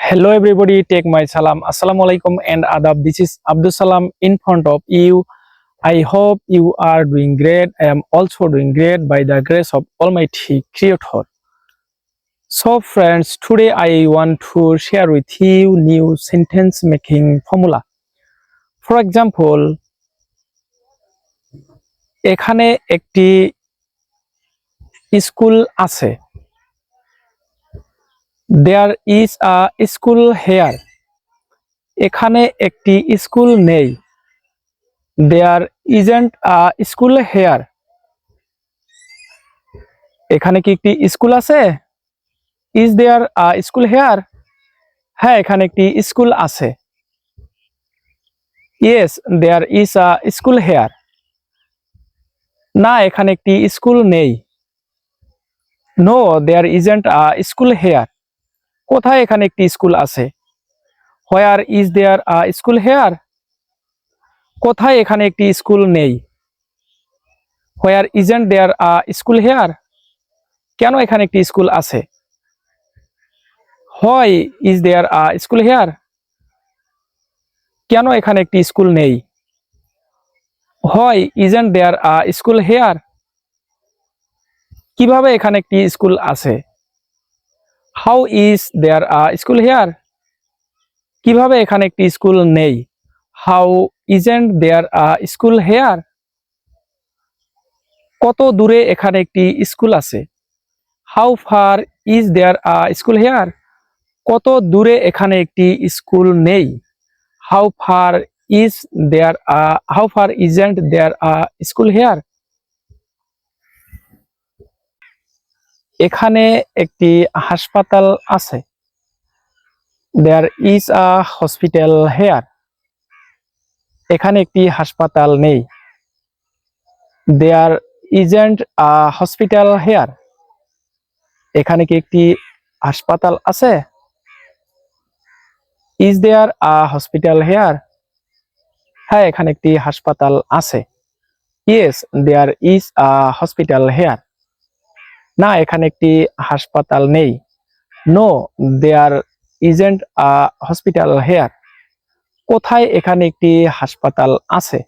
Hello everybody, take my salam. Assalamu alaikum and adab. This is Abdul Salam in front of you. I hope you are doing great. I am also doing great by the grace of Almighty Creator. So friends, today I want to share with you new sentence making formula. For example, এখানে একটি school আছে। There is a school here. এখানে একটি school নেই। There isn't a school here. এখানে কি একটি school আছে? Is there a school here? হ্যাঁ, এখানে একটি স্কুল আছে। Yes, there is a school here. না, এখানে একটি স্কুল নেই। No, there isn't a school here. কোথায় এখানে একটি স্কুল আছে? Where is there a school here? কোথায় এখানে একটি স্কুল নেই? Where isn't there a school here? কেন এখানে একটি স্কুল আছে? Why is there a school here? কেন এখানে একটি স্কুল নেই? Why isn't there a school here? কিভাবে এখানে একটি স্কুল আছে? How is there a school here? কিভাবে এখানে একটি স্কুল নেই? How isn't there a school here? কত দূরে এখানে একটি স্কুল আছে? How far is there a school here? কত দূরে এখানে একটি স্কুল নেই? How far isn't there a school here? এখানে একটি হাসপাতাল আছে। There is a hospital here. এখানে একটি হাসপাতাল নেই। There isn't a hospital here. এখানে কি একটি হাসপাতাল আছে? Is there a hospital here? হ্যাঁ, এখানে একটি হাসপাতাল আছে। Yes, there is a hospital here. না, এখানে একটি হাসপাতাল নেই। No, there isn't a hospital here. কোথায় এখানে একটি হাসপাতাল আছে?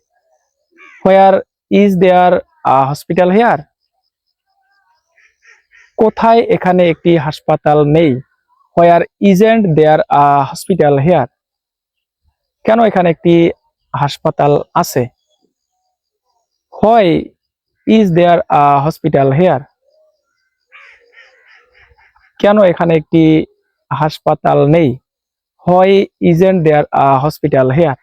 Where is there a hospital here? কোথায় এখানে একটি হাসপাতাল নেই? Where isn't there a hospital here? কেন এখানে একটি হাসপাতাল আছে? Why is there a hospital here? কেন এখানে একটি হাসপাতাল নেই? Why isn't there a hospital here?